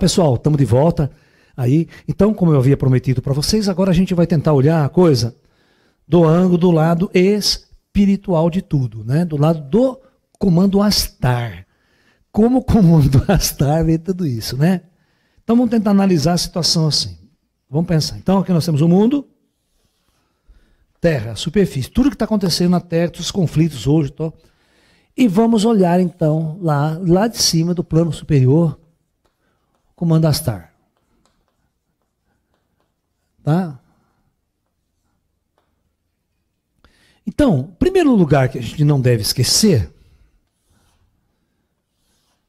pessoal, estamos de volta aí. Então, como eu havia prometido para vocês, agora a gente vai tentar olhar a coisa do ângulo do lado espiritual de tudo, né? Do lado do comando Astar. Como o comando Astar vê tudo isso, né? Então vamos tentar analisar a situação assim. Vamos pensar. Então aqui nós temos o mundo, terra, superfície, tudo que está acontecendo na terra, os conflitos hoje, tô. E vamos olhar então lá de cima do plano superior, comando Astar. Tá? Então, primeiro lugar que a gente não deve esquecer,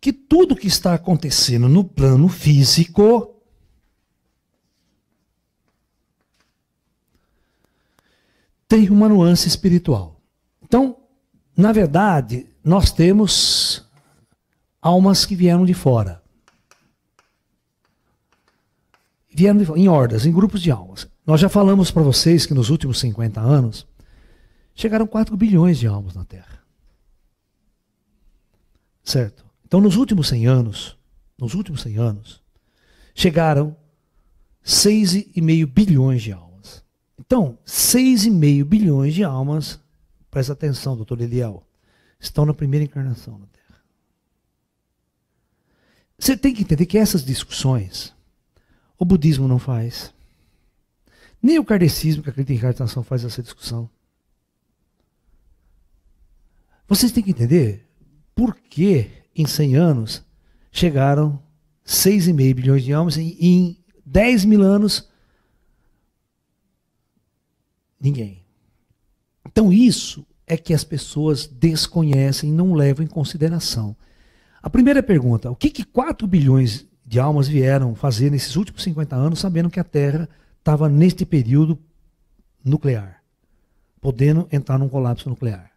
que tudo que está acontecendo no plano físico tem uma nuance espiritual. Então, na verdade, nós temos almas que vieram de fora. Vieram de fora, em hordas, em grupos de almas. Nós já falamos para vocês que nos últimos 50 anos chegaram 4 bilhões de almas na Terra. Certo? Então, nos últimos 100 anos, chegaram 6,5 bilhões de almas. Então, 6,5 bilhões de almas, presta atenção, doutor Eliel, estão na primeira encarnação na Terra. Você tem que entender que essas discussões, o budismo não faz. Nem o kardecismo, que acredita em reencarnação, faz essa discussão. Vocês têm que entender por que em 100 anos chegaram 6,5 bilhões de almas e em 10 mil anos ninguém. Então isso é que as pessoas desconhecem e não levam em consideração. A primeira pergunta, o que 4 bilhões de almas vieram fazer nesses últimos 50 anos, sabendo que a Terra estava neste período nuclear, podendo entrar num colapso nuclear?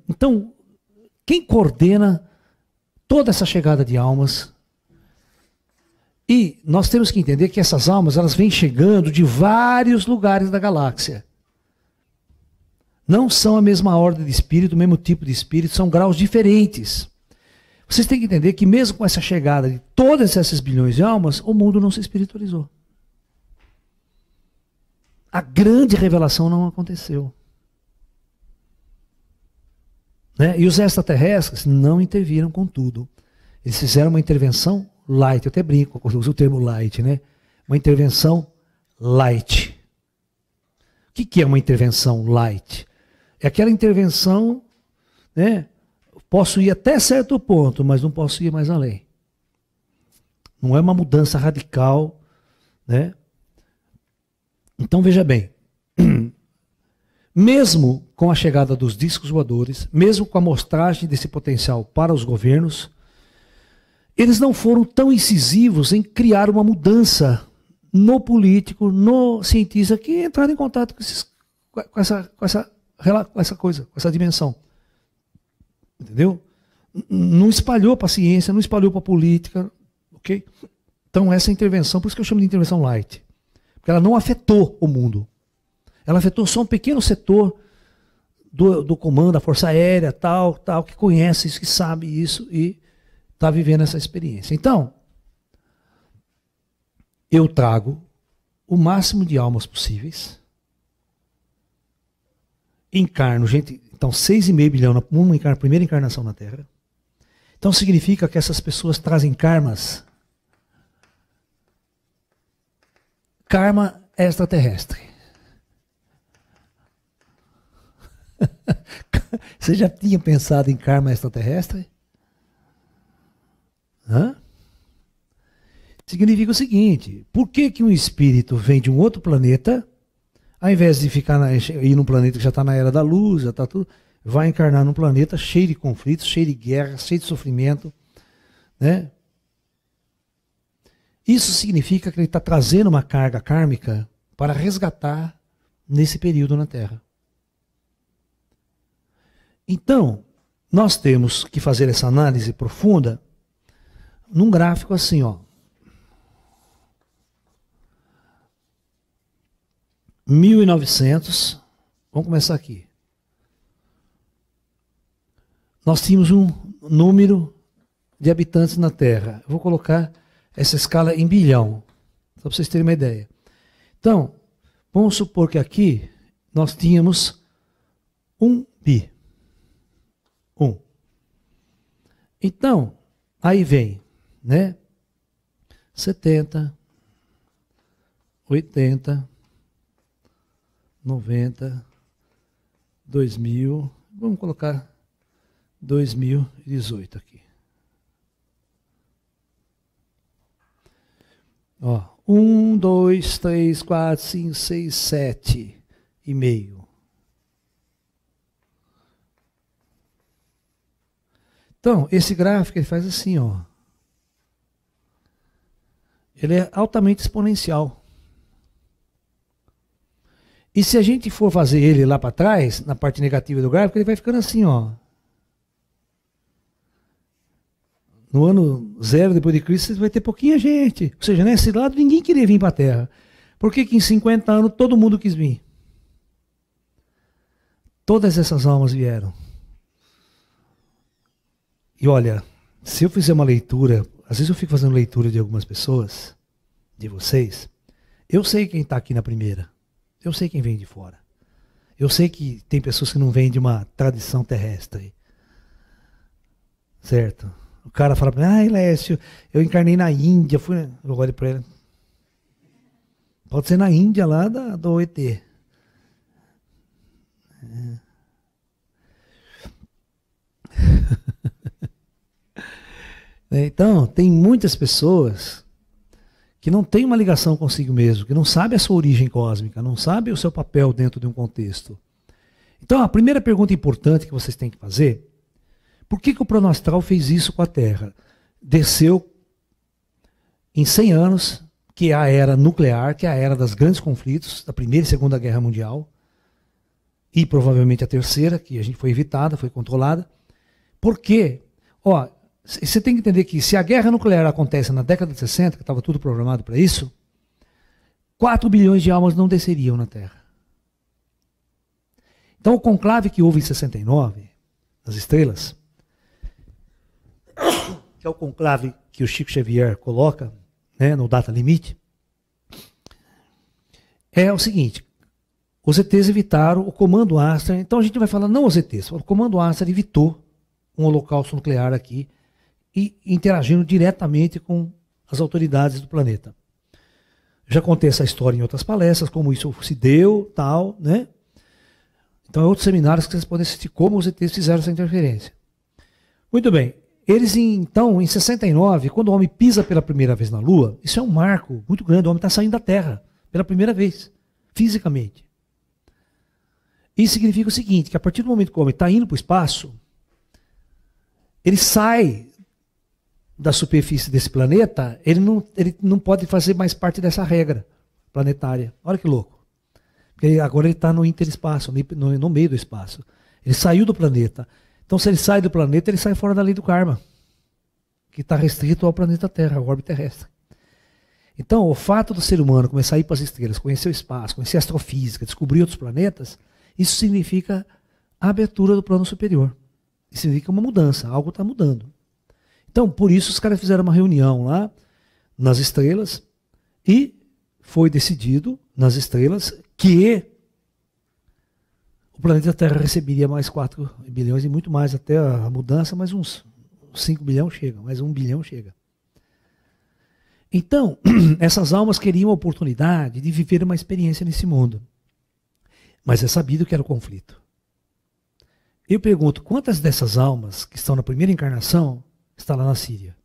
Então, quem coordena toda essa chegada de almas? E nós temos que entender que essas almas, elas vêm chegando de vários lugares da galáxia. Não são a mesma ordem de espírito, o mesmo tipo de espírito, são graus diferentes. Vocês têm que entender que mesmo com essa chegada de todas essas bilhões de almas, o mundo não se espiritualizou. A grande revelação não aconteceu. Né? E os extraterrestres não interviram com tudo. Eles fizeram uma intervenção light. Eu até brinco, eu uso o termo light, né? Uma intervenção light. O que é uma intervenção light? É aquela intervenção, né? Posso ir até certo ponto, mas não posso ir mais além. Não é uma mudança radical, né? Então veja bem, mesmo com a chegada dos discos voadores, mesmo com a amostragem desse potencial para os governos, eles não foram tão incisivos em criar uma mudança no político, no cientista, que entraram em contato com essa coisa, com essa dimensão. Entendeu? Não espalhou para a ciência, não espalhou para a política. Ok? Então essa intervenção, por isso que eu chamo de intervenção light, porque ela não afetou o mundo. Ela afetou só um pequeno setor do comando, da Força Aérea, tal, que conhece isso, que sabe isso e está vivendo essa experiência. Então, eu trago o máximo de almas possíveis, encarno, gente, então 6,5 bilhões na primeira encarnação na Terra. Então significa que essas pessoas trazem karma extraterrestre. Você já tinha pensado em karma extraterrestre? Hã? Significa o seguinte, por que um espírito vem de um outro planeta, ao invés de ir num planeta que já está na era da luz, já está tudo, vai encarnar num planeta cheio de conflitos, cheio de guerra, cheio de sofrimento, né? Isso significa que ele está trazendo uma carga kármica para resgatar nesse período na Terra. Então, nós temos que fazer essa análise profunda num gráfico assim, ó. 1900, vamos começar aqui. Nós tínhamos um número de habitantes na Terra. Eu vou colocar essa escala em bilhão, só para vocês terem uma ideia. Então, vamos supor que aqui nós tínhamos 1 bi. 1. Então, aí vem, né? 70, 80, 90, 2000, vamos colocar 2018 aqui. Ó, 1, 2, 3, 4, 5, 6, 7 e meio. Então, esse gráfico ele faz assim, ó. Ele é altamente exponencial. E se a gente for fazer ele lá para trás, na parte negativa do gráfico, ele vai ficando assim, ó. No ano 0 depois de Cristo, vai ter pouquinha gente. Ou seja, nesse lado ninguém queria vir para a Terra. Por que que em 50 anos todo mundo quis vir? Todas essas almas vieram. E olha, se eu fizer uma leitura, às vezes eu fico fazendo leitura de algumas pessoas, de vocês, eu sei quem está aqui na primeira. Eu sei quem vem de fora. Eu sei que tem pessoas que não vêm de uma tradição terrestre. Certo? O cara fala para mim, Lécio, eu encarnei na Índia. Eu olho para ele. Pode ser na Índia, lá do ET. Então, tem muitas pessoas que não têm uma ligação consigo mesmo, que não sabem a sua origem cósmica, não sabem o seu papel dentro de um contexto. Então, a primeira pergunta importante que vocês têm que fazer, por que o plano astral fez isso com a Terra? Desceu em 100 anos, que é a era nuclear, que é a era dos grandes conflitos, da Primeira e Segunda Guerra Mundial, e provavelmente a Terceira, que a gente foi evitada, foi controlada. Por quê? Ó, você tem que entender que se a guerra nuclear acontece na década de 60, que estava tudo programado para isso, 4 bilhões de almas não desceriam na Terra. Então o conclave que houve em 69, nas estrelas, que é o conclave que o Chico Xavier coloca, né, no data limite, é o seguinte: os ETs evitaram o comando Astra. Então a gente vai falar, não os ETs, o comando Astra evitou um holocausto nuclear aqui, e interagindo diretamente com as autoridades do planeta. Já contei essa história em outras palestras, como isso se deu, tal, né? Então, é outros seminários que vocês podem assistir como os ETs fizeram essa interferência. Muito bem. Eles, então, em 69, quando o homem pisa pela primeira vez na Lua, isso é um marco muito grande, o homem está saindo da Terra pela primeira vez, fisicamente. Isso significa o seguinte, que a partir do momento que o homem está indo para o espaço, ele sai da superfície desse planeta, ele não pode fazer mais parte dessa regra planetária. Olha que louco. Porque agora ele está no interespaço, no meio do espaço. Ele saiu do planeta. Então, se ele sai do planeta, ele sai fora da lei do karma, que está restrito ao planeta Terra, ao orbe terrestre. Então, o fato do ser humano começar a ir para as estrelas, conhecer o espaço, conhecer a astrofísica, descobrir outros planetas, isso significa a abertura do plano superior. Isso significa uma mudança, algo está mudando. Então, por isso, os caras fizeram uma reunião lá nas estrelas e foi decidido nas estrelas que o planeta Terra receberia mais 4 bilhões e muito mais até a mudança, mas uns 5 bilhões chega, mais 1 bilhão chega. Então, essas almas queriam a oportunidade de viver uma experiência nesse mundo. Mas é sabido que era o conflito. Eu pergunto, quantas dessas almas que estão na primeira encarnação está lá na Síria?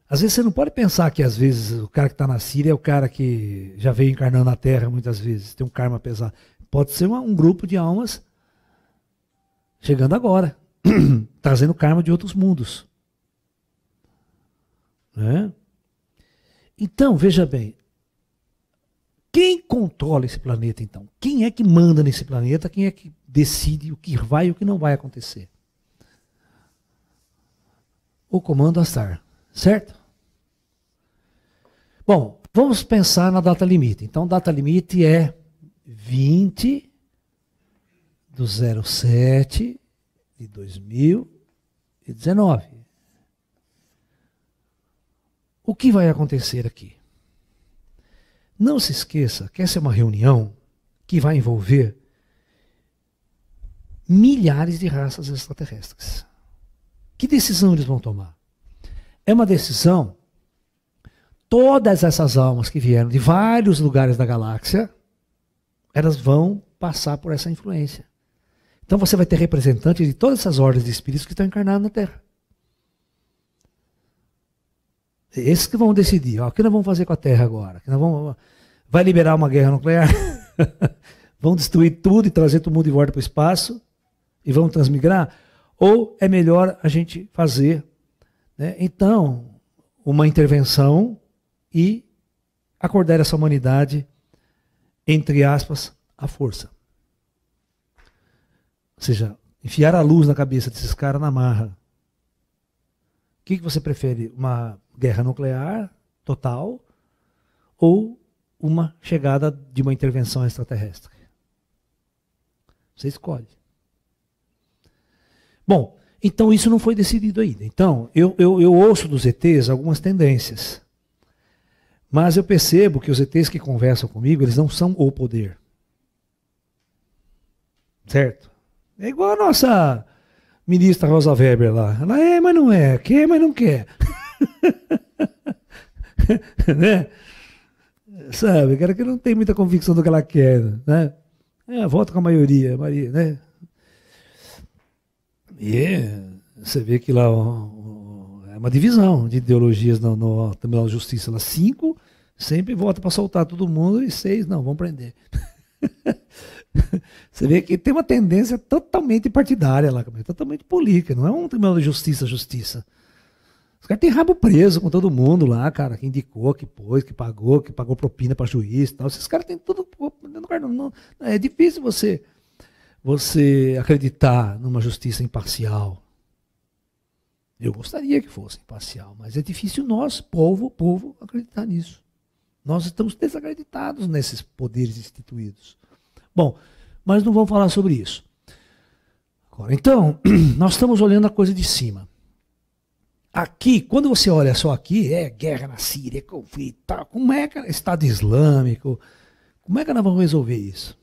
Às vezes você não pode pensar que às vezes o cara que está na Síria é o cara que já veio encarnando na Terra muitas vezes, tem um karma pesado. Pode ser um grupo de almas chegando agora, trazendo karma de outros mundos. Né? Então, veja bem, quem controla esse planeta então? Quem é que manda nesse planeta? Quem é que decide o que vai e o que não vai acontecer? O comando Astar, certo? Bom, vamos pensar na data limite. Então, data limite é 20 do 07 de 2019. O que vai acontecer aqui? Não se esqueça que essa é uma reunião que vai envolver milhares de raças extraterrestres. Que decisão eles vão tomar? É uma decisão, todas essas almas que vieram de vários lugares da galáxia, elas vão passar por essa influência. Então você vai ter representantes de todas essas ordens de espíritos que estão encarnados na Terra. Esses que vão decidir, ó, o que nós vamos fazer com a Terra agora? Que nós vamos, vai liberar uma guerra nuclear? Vão destruir tudo e trazer todo mundo de volta para o espaço? E vão transmigrar? Ou é melhor a gente fazer, né, então, uma intervenção e acordar essa humanidade, entre aspas, à força? Ou seja, enfiar a luz na cabeça desses caras na marra. O que você prefere? Uma guerra nuclear total ou uma chegada de uma intervenção extraterrestre? Você escolhe. Bom, então isso não foi decidido ainda. Então, eu ouço dos ETs algumas tendências. Mas eu percebo que os ETs que conversam comigo, eles não são o poder. Certo? É igual a nossa ministra Rosa Weber lá. Ela é, mas não é. Quer, mas não quer. Né? Sabe? Cara que não tem muita convicção do que ela quer. Né? Vota com a maioria. Né? E você vê que lá é uma divisão de ideologias no Tribunal de Justiça. Lá 5 sempre vota para soltar todo mundo e 6 não, vão prender. Você vê que tem uma tendência totalmente partidária lá, totalmente política. Não é um Tribunal de Justiça. Os caras têm rabo preso com todo mundo lá, cara, que indicou, que pôs, que pagou propina para juiz e tal. Esses caras têm tudo. Não, é difícil você acreditar numa justiça imparcial. Eu gostaria que fosse imparcial, mas é difícil nós, povo, acreditar nisso. Nós estamos desacreditados nesses poderes instituídos. Bom, mas não vamos falar sobre isso. Agora, então, nós estamos olhando a coisa de cima. Aqui, quando você olha só aqui, é guerra na Síria, é conflito, tá? Como é que é Estado Islâmico? Como é que nós vamos resolver isso?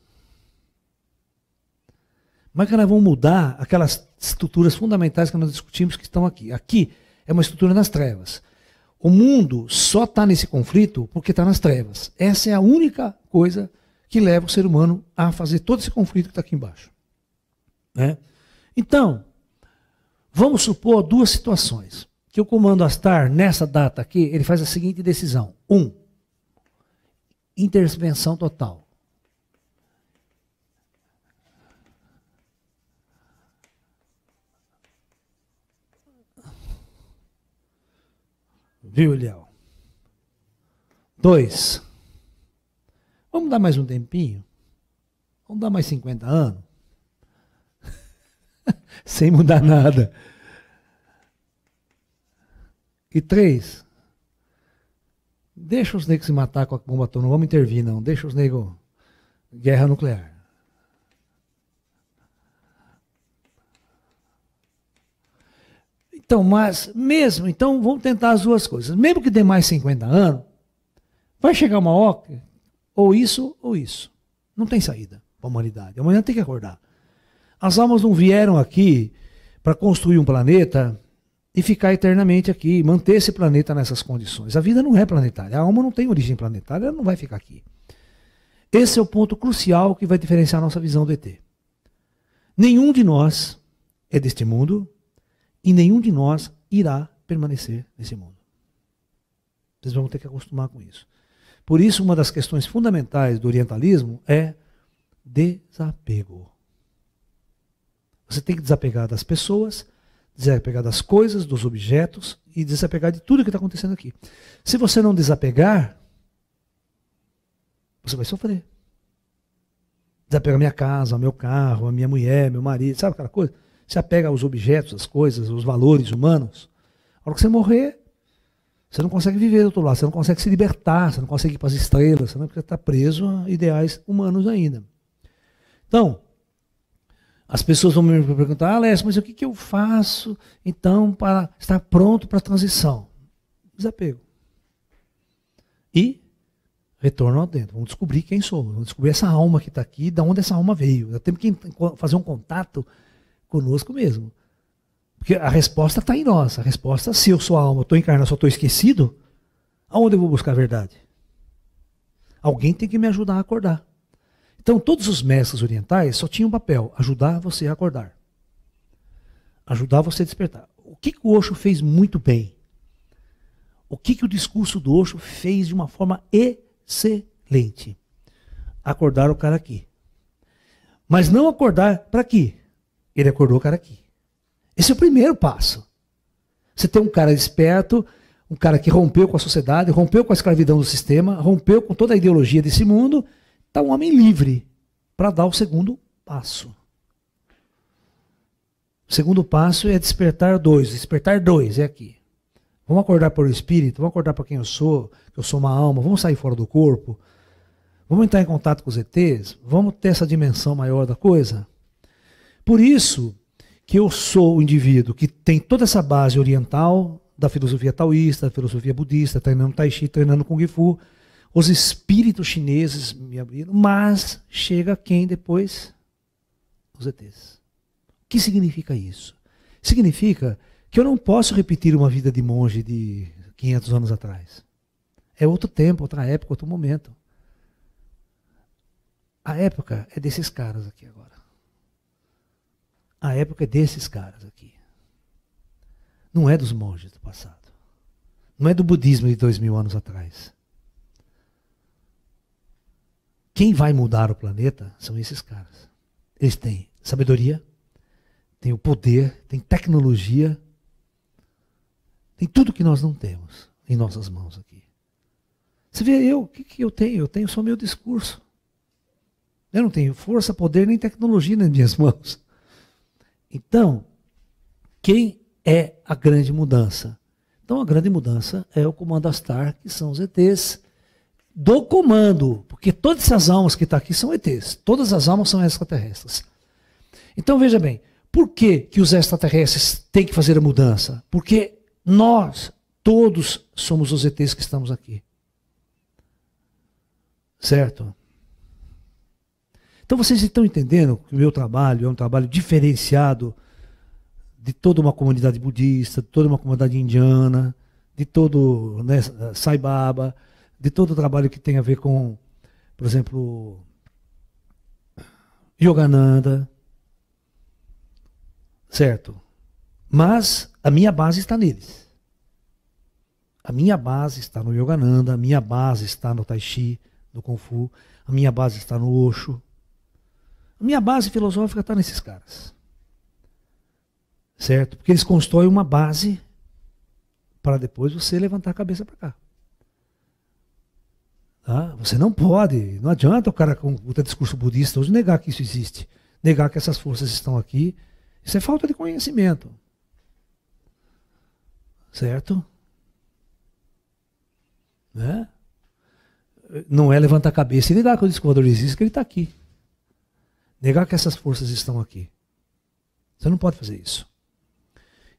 Como é que nós vamos mudar aquelas estruturas fundamentais que nós discutimos que estão aqui? Aqui é uma estrutura nas trevas. O mundo só está nesse conflito porque está nas trevas. Essa é a única coisa que leva o ser humano a fazer todo esse conflito que está aqui embaixo. Né? Então, vamos supor 2 situações. Que o Comando Astar, nessa data aqui, ele faz a seguinte decisão. 1. Intervenção total. Viu, Eliel? 2. Vamos dar mais um tempinho? Vamos dar mais 50 anos? Sem mudar nada. E 3. Deixa os negros se matar com a bomba atômica. Não vamos intervir, não. Deixa os negros... Guerra nuclear. Então, mas mesmo, então vamos tentar as 2 coisas. Mesmo que dê mais 50 anos, vai chegar uma hora, ou isso. Não tem saída para a humanidade. A humanidade tem que acordar. As almas não vieram aqui para construir um planeta e ficar eternamente aqui, manter esse planeta nessas condições. A vida não é planetária. A alma não tem origem planetária, ela não vai ficar aqui. Esse é o ponto crucial que vai diferenciar a nossa visão do ET. Nenhum de nós é deste mundo, e nenhum de nós irá permanecer nesse mundo. Vocês vão ter que acostumar com isso. Por isso, uma das questões fundamentais do orientalismo é desapego. Você tem que desapegar das pessoas, desapegar das coisas, dos objetos e desapegar de tudo que está acontecendo aqui. Se você não desapegar, você vai sofrer. Desapegar a minha casa, o meu carro, a minha mulher, meu marido, sabe aquela coisa? Se apega aos objetos, às coisas, aos valores humanos. A hora que você morrer, você não consegue viver do outro lado, você não consegue se libertar, você não consegue ir para as estrelas, porque você está preso a ideais humanos ainda. Então, As pessoas vão me perguntar, Alessio, mas o que eu faço, então, para estar pronto para a transição? Desapego. E retorno ao dentro. Vamos descobrir quem sou. Vamos descobrir essa alma que está aqui, de onde essa alma veio. Nós temos que fazer um contato conosco mesmo. Porque a resposta está em nós. A resposta, se eu sou a alma, estou encarnado, só estou esquecido, aonde eu vou buscar a verdade? Alguém tem que me ajudar a acordar. Então, todos os mestres orientais só tinham um papel: ajudar você a acordar. Ajudar você a despertar. O que o Osho fez muito bem? O que o discurso do Osho fez de uma forma excelente? Acordar o cara aqui. Mas não acordar para aqui. Ele acordou o cara aqui. Esse é o primeiro passo. Você tem um cara esperto, um cara que rompeu com a sociedade, rompeu com a escravidão do sistema, rompeu com toda a ideologia desse mundo, está um homem livre para dar o segundo passo. O segundo passo é despertar dois. Despertar dois é aqui. Vamos acordar para o espírito, vamos acordar para quem eu sou, que eu sou uma alma, vamos sair fora do corpo, vamos entrar em contato com os ETs, vamos ter essa dimensão maior da coisa. Por isso que eu sou o indivíduo que tem toda essa base oriental, da filosofia taoísta, da filosofia budista, treinando Tai Chi, treinando Kung Fu. Os espíritos chineses me abriram, mas chega quem depois? Os ETs. O que significa isso? Significa que eu não posso repetir uma vida de monge de 500 anos atrás. É outro tempo, outra época, outro momento. A época é desses caras aqui agora. A época é desses caras aqui. Não é dos monges do passado. Não é do budismo de 2000 anos atrás. Quem vai mudar o planeta são esses caras. Eles têm sabedoria, têm o poder, têm tecnologia, tem tudo que nós não temos em nossas mãos aqui. Você vê, o que eu tenho? Eu tenho só meu discurso. Eu não tenho força, poder nem tecnologia nas minhas mãos. Então, quem é a grande mudança? Então, a grande mudança é o comando Astar, que são os ETs do comando. Porque todas essas almas que estão aqui são ETs. Todas as almas são extraterrestres. Então, veja bem, por que os extraterrestres têm que fazer a mudança? Porque nós, todos, somos os ETs que estamos aqui. Certo? Então vocês estão entendendo que o meu trabalho é um trabalho diferenciado de toda uma comunidade budista, de toda uma comunidade indiana, de todo, né, Sai Baba, de todo o trabalho que tem a ver com, por exemplo, Yogananda. Certo? Mas a minha base está neles. A minha base está no Yogananda, a minha base está no Tai Chi, no Kung Fu, a minha base está no Osho. A minha base filosófica está nesses caras. Certo? Porque eles constroem uma base para depois você levantar a cabeça para cá. Tá? Você não pode, não adianta o cara com o discurso budista hoje negar que isso existe, negar que essas forças estão aqui. Isso é falta de conhecimento. Certo? Né? Não é levantar a cabeça e negar que o disco voador existe, que ele está aqui. Negar que essas forças estão aqui. Você não pode fazer isso.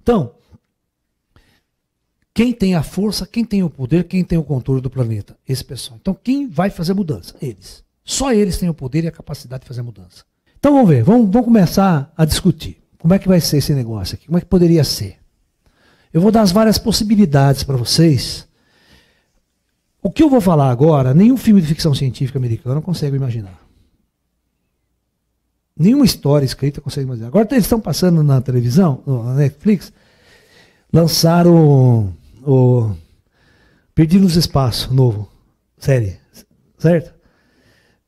Então, quem tem a força, quem tem o poder, quem tem o controle do planeta? Esse pessoal. Então, quem vai fazer a mudança? Eles. Só eles têm o poder e a capacidade de fazer a mudança. Então, vamos ver. Vamos começar a discutir. Como é que vai ser esse negócio aqui? Como é que poderia ser? Eu vou dar as várias possibilidades para vocês. O que eu vou falar agora, nenhum filme de ficção científica americano consegue imaginar. Nenhuma história escrita consegue imaginar. Agora eles estão passando na televisão, na Netflix, lançaram o Perdidos no Espaço, novo, série, certo?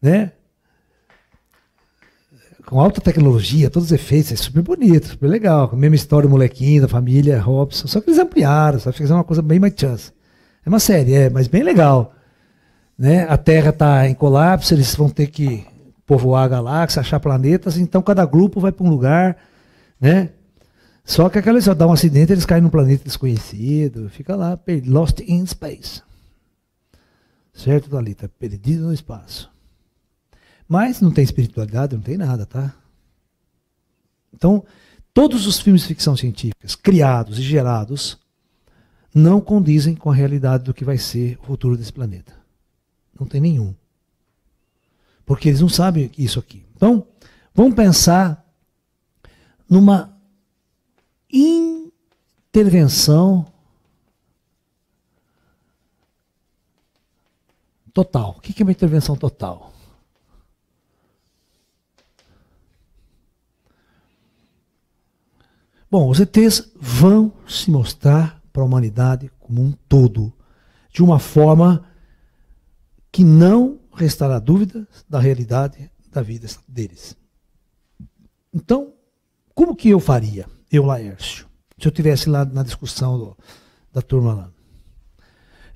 Né? Com alta tecnologia, todos os efeitos, é super bonito, super legal. A mesma história, o molequinho da família Robson, só que eles ampliaram, só fizeram uma coisa bem mais chance. É uma série, mas bem legal. Né? A Terra está em colapso, eles vão ter que povoar a galáxia, achar planetas, então cada grupo vai para um lugar, né? Só que aquela só dá um acidente, eles caem num planeta desconhecido, fica lá, lost in space. Certo, Thalita? Perdido no espaço. Mas não tem espiritualidade, não tem nada, tá? Então, todos os filmes de ficção científica criados e gerados não condizem com a realidade do que vai ser o futuro desse planeta. Não tem nenhum. Porque eles não sabem isso aqui. Então, vamos pensar numa intervenção total. O que é uma intervenção total? Bom, os ETs vão se mostrar para a humanidade como um todo, de uma forma que não restará dúvida da realidade da vida deles. Então, como que eu faria, eu, Laércio, se eu estivesse lá na discussão da turma lá?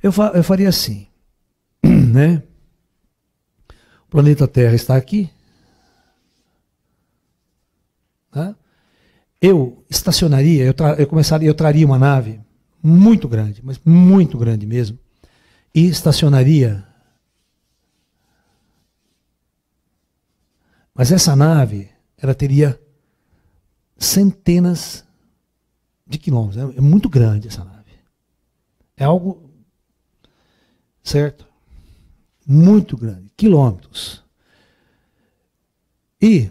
Eu faria assim, né? O planeta Terra está aqui, tá? Eu estacionaria, eu traria uma nave muito grande, mas muito grande mesmo, e estacionaria. Mas essa nave, ela teria centenas de quilômetros. É muito grande essa nave. É algo, certo? Muito grande, quilômetros. E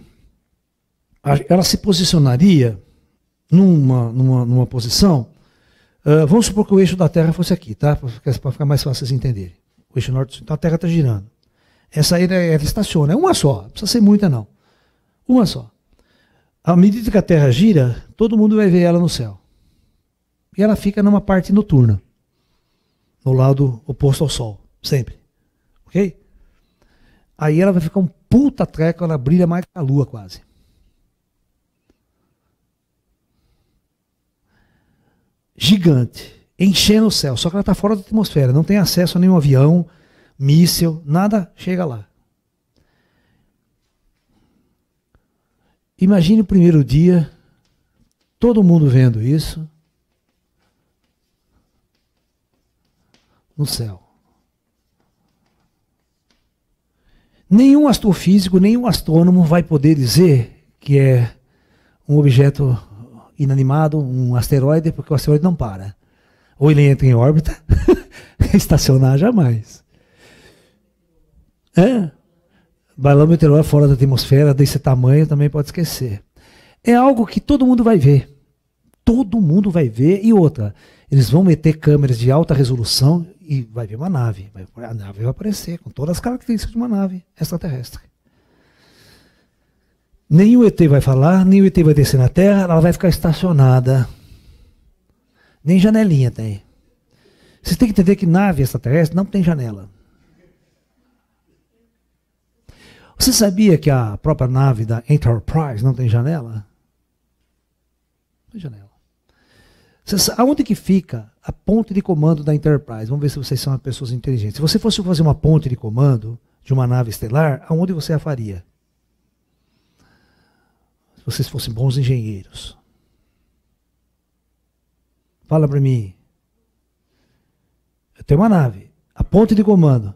ela se posicionaria numa posição, vamos supor que o eixo da Terra fosse aqui, tá? Para ficar mais fácil vocês entenderem. O eixo norte, então a Terra está girando. Essa aí ela estaciona, é uma só, não precisa ser muita não. Uma só. À medida que a Terra gira, todo mundo vai ver ela no céu. E ela fica numa parte noturna, no lado oposto ao Sol, sempre. Ok? Aí ela vai ficar um puta treco, ela brilha mais que a Lua quase. Gigante, enchendo o céu, só que ela está fora da atmosfera, não tem acesso a nenhum avião, míssil, nada chega lá. Imagine o primeiro dia, todo mundo vendo isso, no céu. Nenhum astrofísico, nenhum astrônomo vai poder dizer que é um objeto inanimado, um asteroide, porque o asteroide não para. Ou ele entra em órbita, estacionar jamais. Balão meteoróide fora da atmosfera, desse tamanho, também pode esquecer. É algo que todo mundo vai ver. Todo mundo vai ver. E outra, eles vão meter câmeras de alta resolução e vai ver uma nave. A nave vai aparecer com todas as características de uma nave extraterrestre. Nem o ET vai falar, nem o ET vai descer na Terra, ela vai ficar estacionada. Nem janelinha tem. Vocês têm que entender que nave extraterrestre não tem janela. Você sabia que a própria nave da Enterprise não tem janela? Não tem janela. Aonde que fica a ponte de comando da Enterprise? Vamos ver se vocês são pessoas inteligentes. Se você fosse fazer uma ponte de comando de uma nave estelar, aonde você a faria? Se vocês fossem bons engenheiros. Fala para mim. Eu tenho uma nave. A ponte de comando.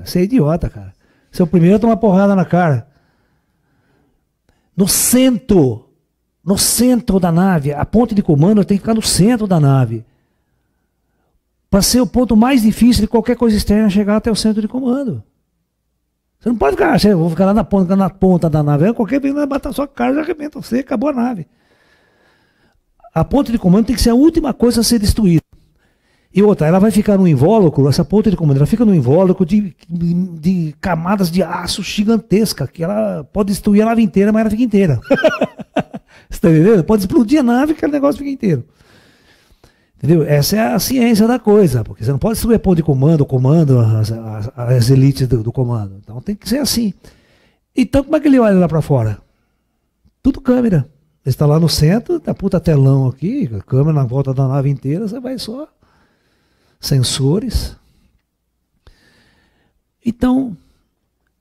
Você é idiota, cara. Você é o primeiro a tomar porrada na cara. No centro da nave, a ponte de comando tem que ficar no centro da nave. Para ser o ponto mais difícil de qualquer coisa externa chegar até o centro de comando. Você não pode ficar, eu vou ficar lá na ponta da nave. Qualquer vez vai bater a sua cara, já arrebenta você, acabou a nave. A ponte de comando tem que ser a última coisa a ser destruída. E outra, ela vai ficar num invólucro, essa ponte de comando, ela fica num invólucro de camadas de aço gigantesca, que ela pode destruir a nave inteira, mas ela fica inteira. Você está entendendo? Pode explodir a nave que o negócio fica inteiro. Entendeu? Essa é a ciência da coisa, porque você não pode destruir a ponte de comando, as elites do comando. Então tem que ser assim. Então como é que ele olha lá para fora? Tudo câmera. Ele está lá no centro, tá puta telão aqui, câmera na volta da nave inteira, você vai só... sensores. Então,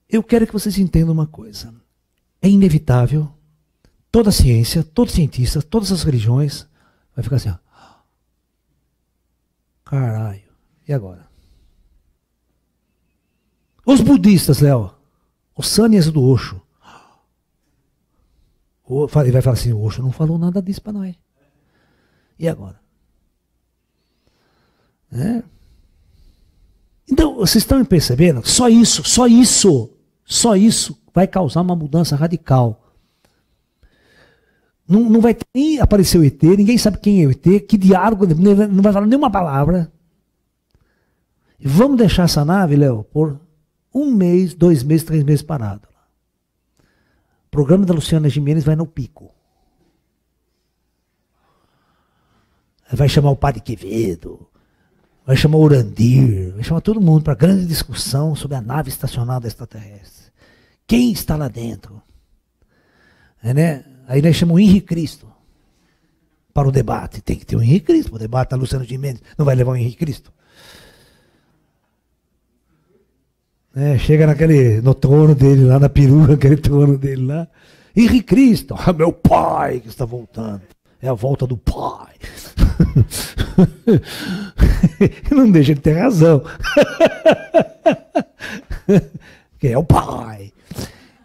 eu quero que vocês entendam uma coisa. É inevitável, toda a ciência, todo cientista, todas as religiões, vai ficar assim, ó. Caralho, e agora? Os budistas, Léo, os sânias do Osho, Ele vai falar assim, o Osho não falou nada disso para nós. E agora? Né? Então, vocês estão percebendo? Só isso vai causar uma mudança radical. Não vai nem aparecer o ET, ninguém sabe quem é o ET, que diálogo, não vai falar nenhuma palavra. E vamos deixar essa nave, Léo, por 1 mês, 2 meses, 3 meses parado. O programa da Luciana Gimenez vai no pico. Vai chamar o Padre Quevedo, vai chamar o Urandir, vai chamar todo mundo para grande discussão sobre a nave estacionada extraterrestre. Quem está lá dentro? Né? Aí nós chamamos o Henrique Cristo para o debate. Tem que ter o Henrique Cristo para o debate. A Luciana Gimenez não vai levar o Henrique Cristo. Chega no trono dele lá, na peruca, aquele trono dele lá. Henrique Cristo, meu pai que está voltando. É a volta do pai. Não deixa de ter razão. Que é o pai.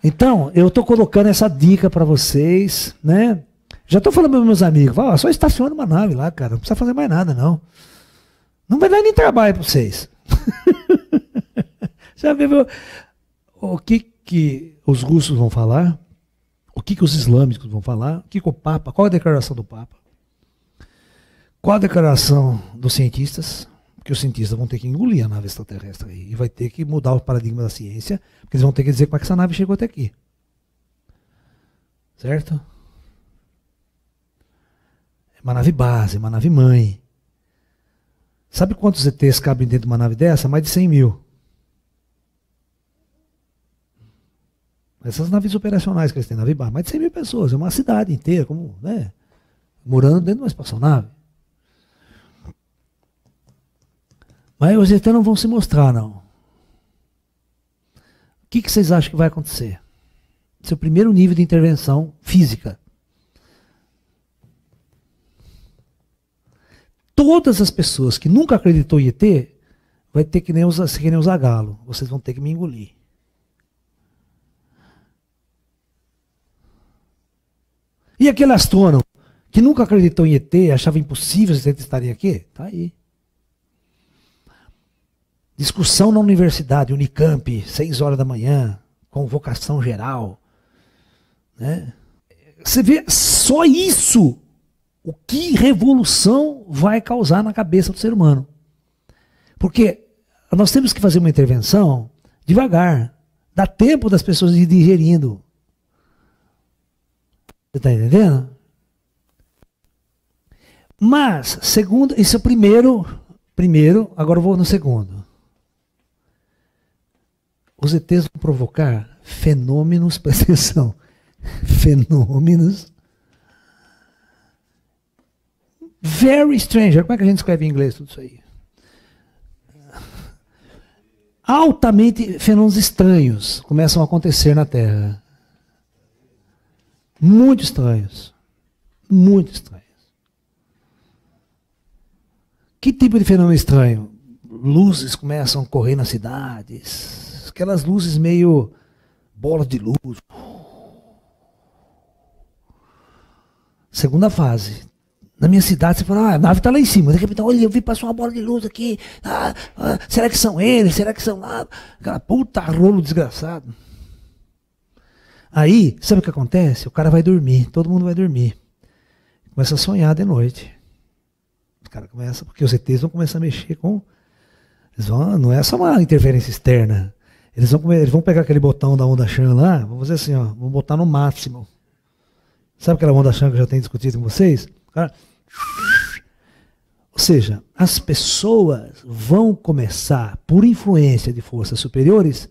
Então, eu estou colocando essa dica para vocês, né? Já estou falando para meus amigos, só estaciona uma nave lá, cara, não precisa fazer mais nada, não. Não vai dar nem trabalho para vocês. Já viu o que os russos vão falar? O que os islâmicos vão falar? O que o Papa? Qual a declaração do Papa? Qual a declaração dos cientistas? Porque os cientistas vão ter que engolir a nave extraterrestre aí, e vai ter que mudar o paradigma da ciência, porque eles vão ter que dizer como é que essa nave chegou até aqui. Certo? É uma nave base, é uma nave mãe. Sabe quantos ETs cabem dentro de uma nave dessa? Mais de 100 mil. Essas naves operacionais que eles têm, nave base, mais de 100 mil pessoas, é uma cidade inteira, como, né? Morando dentro de uma espaçonave. Mas os ET não vão se mostrar, não. O que vocês acham que vai acontecer? Esse é o primeiro nível de intervenção física. Todas as pessoas que nunca acreditou em ET, vai ter que nem os Zagalo. Vocês vão ter que me engolir. E aquele astrônomo que nunca acreditou em ET, achava impossível os ET estarem aqui? Está aí. Discussão na universidade, Unicamp, 6 horas da manhã, convocação geral. Né? Você vê só isso, o que revolução vai causar na cabeça do ser humano. Porque nós temos que fazer uma intervenção devagar. Dá tempo das pessoas ir digerindo. Você está entendendo? Mas, segundo, isso é o primeiro, agora eu vou no segundo. Os ETs vão provocar fenômenos, presta atenção, fenômenos very strange. Como é que a gente escreve em inglês tudo isso aí? Altamente fenômenos estranhos começam a acontecer na Terra. Muito estranhos. Muito estranhos. Que tipo de fenômeno estranho? Luzes começam a correr nas cidades. Aquelas luzes meio bola de luz. Segunda fase. Na minha cidade, você fala, a nave está lá em cima. De repente, olha, eu vi passar uma bola de luz aqui. Será que são eles? Será que são lá? Aquela puta rolo desgraçado. Aí, sabe o que acontece? O cara vai dormir, todo mundo vai dormir. Começa a sonhar de noite. Os caras começam, porque os ETs vão começar a mexer com... não é só uma interferência externa. Eles vão pegar aquele botão da onda Chan lá, vamos fazer assim, ó, vamos botar no máximo. Sabe aquela onda Chan que eu já tenho discutido com vocês? Cara, ou seja, as pessoas vão começar, por influência de forças superiores,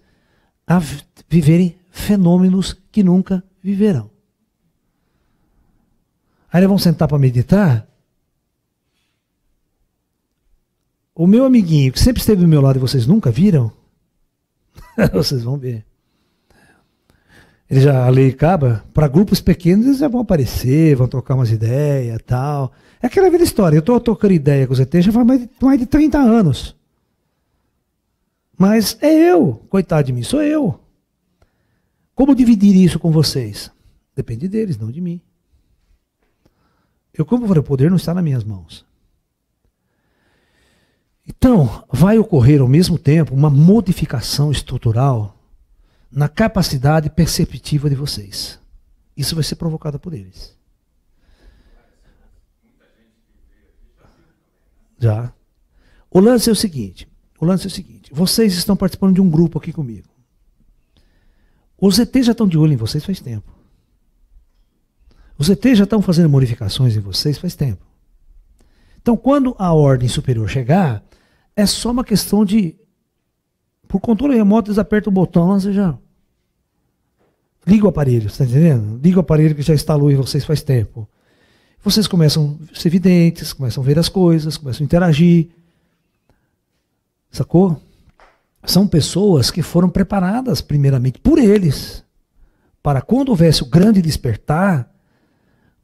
a viverem fenômenos que nunca viverão. Aí eles vão sentar para meditar. O meu amiguinho, que sempre esteve do meu lado e vocês nunca viram, vocês vão ver. A lei acaba, para grupos pequenos eles já vão aparecer, vão trocar umas ideias e tal. É aquela velha história, eu estou trocando ideia com os ET já faz mais de 30 anos. Mas é eu, coitado de mim, sou eu. Como dividir isso com vocês? Depende deles, não de mim. Eu, como eu falei, o poder não está nas minhas mãos. Então, vai ocorrer ao mesmo tempo uma modificação estrutural na capacidade perceptiva de vocês. Isso vai ser provocado por eles. Já. O lance é o seguinte, vocês estão participando de um grupo aqui comigo. Os ETs já estão de olho em vocês faz tempo. Os ETs já estão fazendo modificações em vocês faz tempo. Então, quando a ordem superior chegar, é só uma questão de, por controle remoto, eles apertam o botão lá, você já liga o aparelho, está entendendo? Liga o aparelho que já instalou em vocês faz tempo. Vocês começam a ser videntes, começam a ver as coisas, começam a interagir. Sacou? São pessoas que foram preparadas primeiramente por eles, para quando houvesse o grande despertar,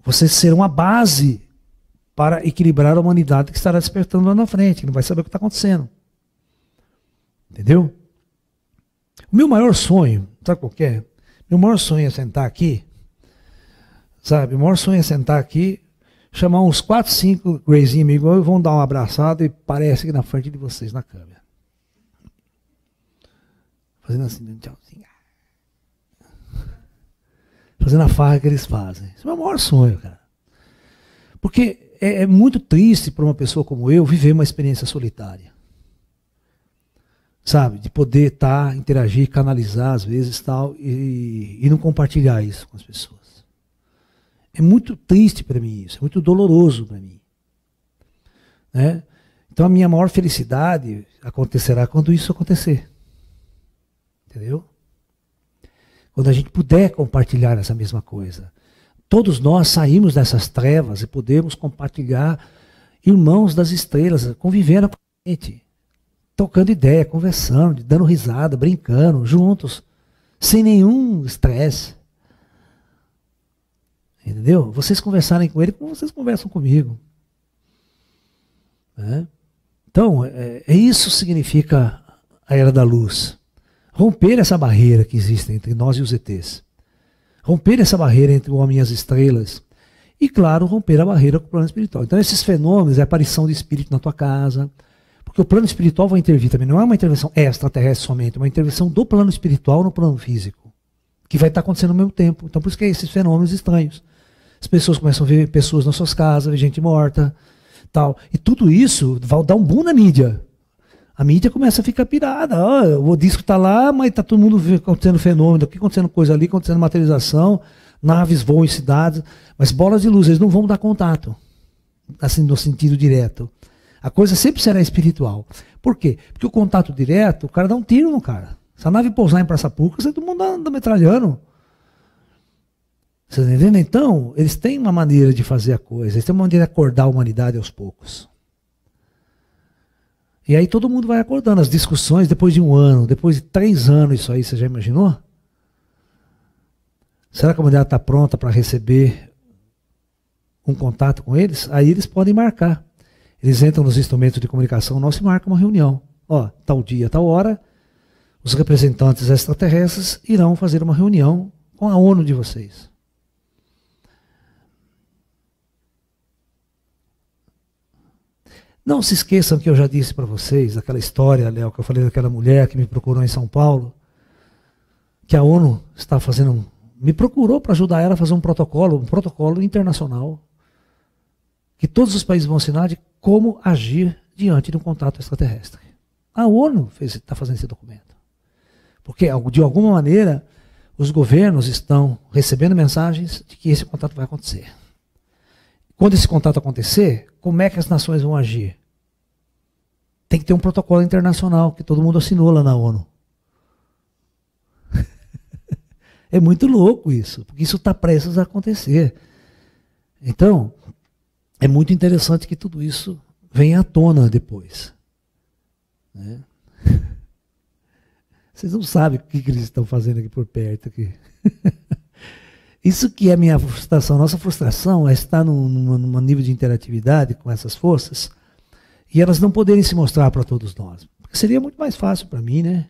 vocês serão a base para equilibrar a humanidade que estará despertando lá na frente, que não vai saber o que está acontecendo. Entendeu? O meu maior sonho, sabe qual que é? Meu maior sonho é sentar aqui, sabe? O maior sonho é sentar aqui, chamar uns 4, 5 Greyzinhos igual e vão dar uma abraçada e parece que na frente de vocês, na câmera. Fazendo assim, um tchauzinho. Fazendo a farra que eles fazem. Esse é o meu maior sonho, cara. Porque é muito triste para uma pessoa como eu viver uma experiência solitária. Sabe? De poder interagir, canalizar às vezes tal, e não compartilhar isso com as pessoas. É muito triste para mim isso, é muito doloroso para mim. Né? Então a minha maior felicidade acontecerá quando isso acontecer. Entendeu? Quando a gente puder compartilhar essa mesma coisa. Todos nós saímos dessas trevas e podemos compartilhar, irmãos das estrelas, convivendo com a gente, trocando ideia, conversando, dando risada, brincando, juntos, sem nenhum estresse. Entendeu? Vocês conversarem com ele como vocês conversam comigo. Então, isso significa a Era da Luz. Romper essa barreira que existe entre nós e os ETs. Romper essa barreira entre o homem e as estrelas. E, claro, romper a barreira com o plano espiritual. Então, esses fenômenos é a aparição de espírito na tua casa. Porque o plano espiritual vai intervir também. Não é uma intervenção extraterrestre somente, é uma intervenção do plano espiritual no plano físico. Que vai estar acontecendo ao mesmo tempo. Então, por isso que é esses fenômenos estranhos. As pessoas começam a ver pessoas nas suas casas, ver gente morta, tal. E tudo isso vai dar um boom na mídia. A mídia começa a ficar pirada. O disco está lá, mas está todo mundo acontecendo fenômeno, aqui acontecendo coisa ali, acontecendo materialização, naves voam em cidades, mas bolas de luz, eles não vão dar contato, assim, no sentido direto. A coisa sempre será espiritual. Por quê? Porque o contato direto, o cara dá um tiro no cara. Se a nave pousar em Praça Pública, todo mundo anda metralhando. Você está entendendo? Então, eles têm uma maneira de fazer a coisa, eles têm uma maneira de acordar a humanidade aos poucos. E aí todo mundo vai acordando. As discussões, depois de 1 ano, depois de 3 anos, isso aí, você já imaginou? Será que a humanidade está pronta para receber um contato com eles? Aí eles podem marcar. Eles entram nos instrumentos de comunicação nossa e marcam uma reunião. Tal dia, tal hora, os representantes extraterrestres irão fazer uma reunião com a ONU de vocês. Não se esqueçam que eu já disse para vocês, aquela história, Léo, que eu falei daquela mulher que me procurou em São Paulo, que a ONU está fazendo, me procurou para ajudar ela a fazer um protocolo internacional, que todos os países vão assinar de como agir diante de um contato extraterrestre. A ONU está fazendo esse documento. Porque, de alguma maneira, os governos estão recebendo mensagens de que esse contato vai acontecer. Quando esse contato acontecer, como é que as nações vão agir? Tem que ter um protocolo internacional que todo mundo assinou lá na ONU. É muito louco isso, porque isso está prestes a acontecer. Então, é muito interessante que tudo isso venha à tona depois. Né? Vocês não sabem o que eles estão fazendo aqui por perto. Aqui. Isso que é a minha frustração. Nossa frustração é estar num nível de interatividade com essas forças e elas não poderem se mostrar para todos nós. Porque seria muito mais fácil para mim, né?